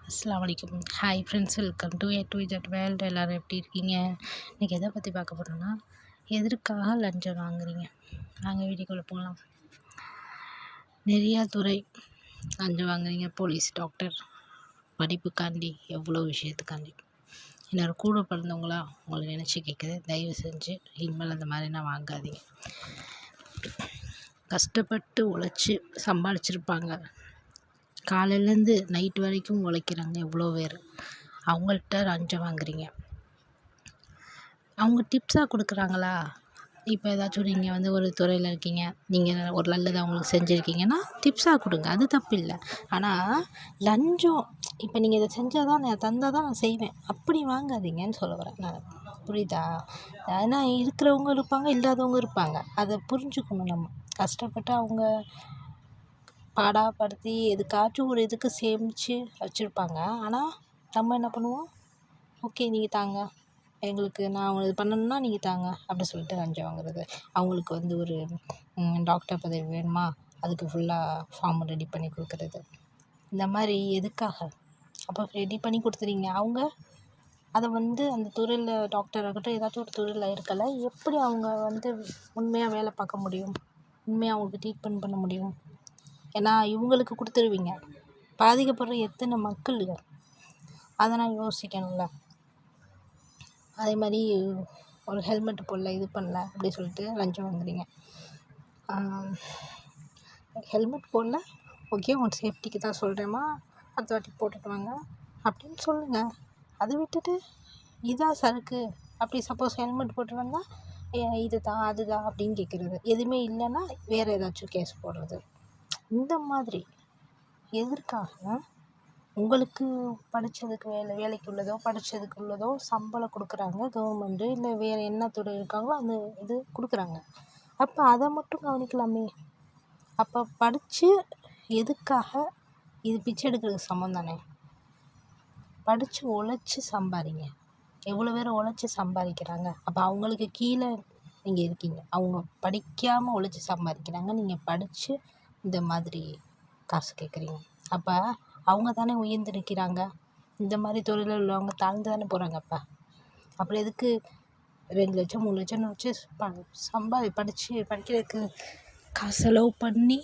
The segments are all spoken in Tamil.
அஸ்ஸலாமு அலைக்கும். Hi friends, welcome to A to Z world. எல்லோரும் எப்படி இருக்கீங்க? இன்றைக்கி எதை பற்றி பார்க்க போகிறோன்னா, எதற்காக லஞ்சம் வாங்குறீங்க? நாங்கள் வீடியோக்குள்ளே போகலாம். நிறையா துறை லஞ்சம் வாங்குறீங்க. போலீஸ், டாக்டர், படிப்புக்காண்டி, எவ்வளோ விஷயத்துக்காண்டி. எல்லோரும் கூட பிறந்தவங்களா உங்களை நினச்சி கேட்குது. தயவு செஞ்சு இனிமேல் அந்த மாதிரிலாம் வாங்காதீங்க. கஷ்டப்பட்டு உழைச்சி சம்பாதிச்சிருப்பாங்க. காலையிலேருந்து நைட் வரைக்கும் உழைக்கிறாங்க எவ்வளோ பேர். அவங்கள்ட்ட லஞ்சம் வாங்குறீங்க. அவங்க டிப்ஸாக கொடுக்குறாங்களா? இப்போ ஏதாச்சும் நீங்கள் ஒரு துறையில் இருக்கீங்க, நீங்கள் ஒரு நல்லது அவங்களுக்கு செஞ்சுருக்கீங்கன்னா டிப்ஸாக கொடுங்க, அது தப்பு இல்லை. ஆனால் லஞ்சம், இப்போ நீங்கள் இதை செஞ்சால் தான் நான் தந்தால் தான் நான் செய்வேன், அப்படி வாங்காதீங்கன்னு சொல்ல வரேன் நான். புரியுதா? ஏன்னா இருக்கிறவங்க இருப்பாங்க, இல்லாதவங்க இருப்பாங்க. அதை புரிஞ்சுக்கணும். நம்ம கஷ்டப்பட்டு அவங்க பாடாப்படுத்தி எதுக்காச்சும் ஒரு இதுக்கு சேமித்து வச்சுருப்பாங்க. ஆனால் நம்ம என்ன பண்ணுவோம்? ஓகே, நீங்கள் தாங்க, எங்களுக்கு நான் இது பண்ணணுன்னா நீங்கள் தாங்க அப்படின்னு சொல்லிட்டு லஞ்சம் வாங்குறது. அவங்களுக்கு ஒரு டாக்டர் பதவி வேணுமா, அதுக்கு ஃபுல்லாக ஃபார்ம் ரெடி பண்ணி கொடுக்குறது. இந்த மாதிரி எதுக்காக? அப்போ ரெடி பண்ணி கொடுத்துறீங்க. அவங்க அதை அந்த துறையில் டாக்டர் ஆகட்டும், ஏதாச்சும் ஒரு துறையில் இருக்கலை, எப்படி அவங்க உண்மையாக வேலை பார்க்க முடியும்? உண்மையாக அவங்களுக்கு ட்ரீட்மெண்ட் பண்ண முடியும்? ஏன்னா இவங்களுக்கு கொடுத்துருவீங்க, பாதிக்கப்படுற எத்தனை மக்களுங்க, அதை நான் யோசிக்கணும்ல. அதே மாதிரி ஒரு ஹெல்மெட் போடல, இது பண்ணல அப்படி சொல்லிட்டு லஞ்சம் வாங்குறீங்க. ஹெல்மெட் போடல, ஓகே, உன் சேஃப்டிக்கு தான் சொல்கிறேம்மா, அடுத்த வாட்டி போட்டுட்டு வாங்க அப்படின்னு சொல்லுங்கள். அதை விட்டுட்டு இதான் சரக்கு அப்படி சப்போஸ் ஹெல்மெட் போட்டு வந்தால் இது தான் அதுதான் அப்படின்னு கேட்குறது. எதுவுமே இல்லைன்னா வேறு ஏதாச்சும் கேஸ் போடுறது. இந்த மாதிரி எதற்காக? உங்களுக்கு படித்ததுக்கு வேலைக்கு உள்ளதோ படித்ததுக்கு உள்ளதோ சம்பளம் கொடுக்குறாங்க கவர்மெண்ட்டு, இல்லை வேறு என்ன துறை இருக்காங்களோ அந்த இது கொடுக்குறாங்க. அப்போ அதை மட்டும் கவனிக்கலாமே. அப்போ படித்து எதுக்காக? இது பிச்சை எடுக்கிறதுக்கு சமம் தானே. படித்து உழைச்சி சம்பாதிங்க. எவ்வளோ பேர் உழைச்சி சம்பாதிக்கிறாங்க. அப்போ அவங்களுக்கு கீழே நீங்கள் இருக்கீங்க. அவங்க படிக்காமல் உழைச்சி சம்பாதிக்கிறாங்க, நீங்கள் படித்து இந்த மாதிரி காசு கேட்குறீங்க. அப்போ அவங்க தானே உயர்ந்து நிற்கிறாங்க. இந்த மாதிரி தொழிலில் உள்ளவங்க தாழ்ந்து தானே போகிறாங்க. அப்புறம் எதுக்கு 2 லட்சம் 3 லட்சம்னு வச்சு படிக்கிறதுக்கு காசு செலவு பண்ணி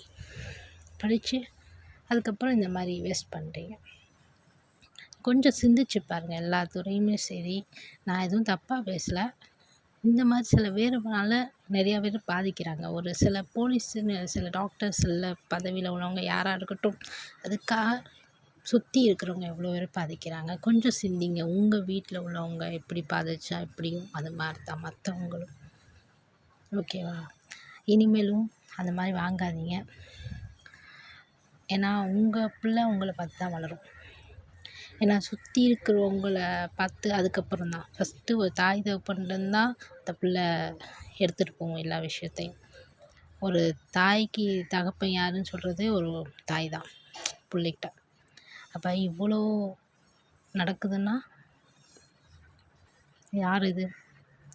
படித்து அதுக்கப்புறம் இந்த மாதிரி வேஸ்ட் பண்ணுறீங்க? கொஞ்சம் சிந்திச்சு பாருங்கள். எல்லா துறையுமே சரி, நான் எதுவும் தப்பாக பேசலை. இந்த மாதிரி சில பேருனால நிறையா பேர் பாதிக்கிறாங்க. ஒரு சில போலீஸுன்னு, சில டாக்டர்ஸ், சில பதவியில் உள்ளவங்க யாராக இருக்கட்டும், அதுக்காக சுற்றி இருக்கிறவங்க எவ்வளோ பேர் பாதிக்கிறாங்க. கொஞ்சம் சிந்திங்க. உங்கள் வீட்டில் உள்ளவங்க எப்படி பாதிச்சா எப்படியும் அது மாதிரி தான் மற்றவங்களும். ஓகேவா? இனிமேலும் அந்த மாதிரி வாங்காதீங்க. ஏன்னா உங்கள் பிள்ளை உங்களை பார்த்து தான் வளரும். ஏன்னா சுற்றி இருக்கிறவங்கள பார்த்து அதுக்கப்புறம் தான் ஃபஸ்ட்டு ஒரு தாய் தகப்பன்தான் அந்த பிள்ளை எடுத்துகிட்டு போகும் எல்லா விஷயத்தையும். ஒரு தாய்க்கு தகப்பன் யாருன்னு சொல்கிறது ஒரு தாய் தான் பிள்ளைகிட்ட. அப்போ இவ்வளோ நடக்குதுன்னா யார் இது?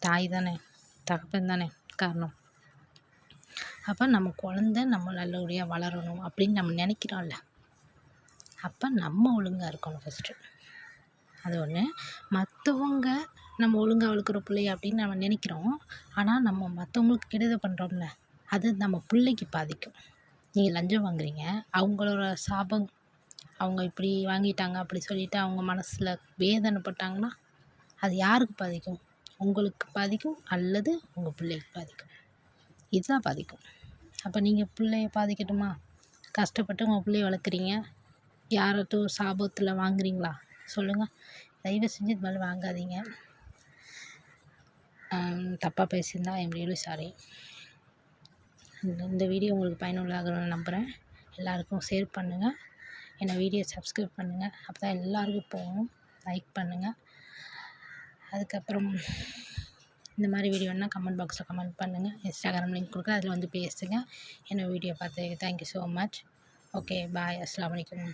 தாய் தானே, தகப்பன் தானே காரணம். அப்போ நம்ம குழந்த நம்ம நல்லபடியாக வளரணும் அப்படின்னு நம்ம நினைக்கிறோம்ல, அப்போ நம்ம ஒழுங்காக இருக்கணும் ஃபஸ்ட்டு. அது ஒன்று. மற்றவங்க நம்ம ஒழுங்காக வளர்க்குற பிள்ளைய அப்படின்னு நம்ம நினைக்கிறோம். ஆனால் நம்ம மற்றவங்களுக்கு கெடுதல் பண்ணுறோம்ல, அது நம்ம பிள்ளைக்கு பாதிக்கும். நீங்கள் லஞ்சம் வாங்குறீங்க, அவங்களோட சாபம், அவங்க இப்படி வாங்கிட்டாங்க அப்படி சொல்லிவிட்டு அவங்க மனசில் வேதனைப்பட்டாங்கன்னா அது யாருக்கு பாதிக்கும்? உங்களுக்கு பாதிக்கும், அல்லது உங்கள் பிள்ளைக்கு பாதிக்கும். இதுதான் பாதிக்கும். அப்போ நீங்கள் பிள்ளைய பாதிக்கட்டுமா? கஷ்டப்பட்டு உங்கள் பிள்ளைய வளர்க்குறீங்க, யாராட்டும் சாபத்தில் வாங்குறீங்களா? சொல்லுங்கள். தயவு செஞ்சு இது மாதிரி வாங்காதீங்க. தப்பாக பேசியிருந்தா ஐ எம் ரியலி சாரி. இந்த வீடியோ உங்களுக்கு பயனுள்ளதாகணும்னு நம்புகிறேன். எல்லாருக்கும் ஷேர் பண்ணுங்கள். என்னை வீடியோ சப்ஸ்கிரைப் பண்ணுங்கள். அப்போ தான் எல்லாருக்கும் போகும். லைக் பண்ணுங்கள். அதுக்கப்புறம் இந்த மாதிரி வீடியோன்னா கமெண்ட் பாக்ஸில் கமெண்ட் பண்ணுங்கள். இன்ஸ்டாகிராம் லிங்க் கொடுக்குறேன், அதில் பேசுங்க. என்னை வீடியோ பார்த்து தேங்க்யூ ஸோ மச். ஓகே, பாய். அஸ்ஸலாமு அலைக்கும்.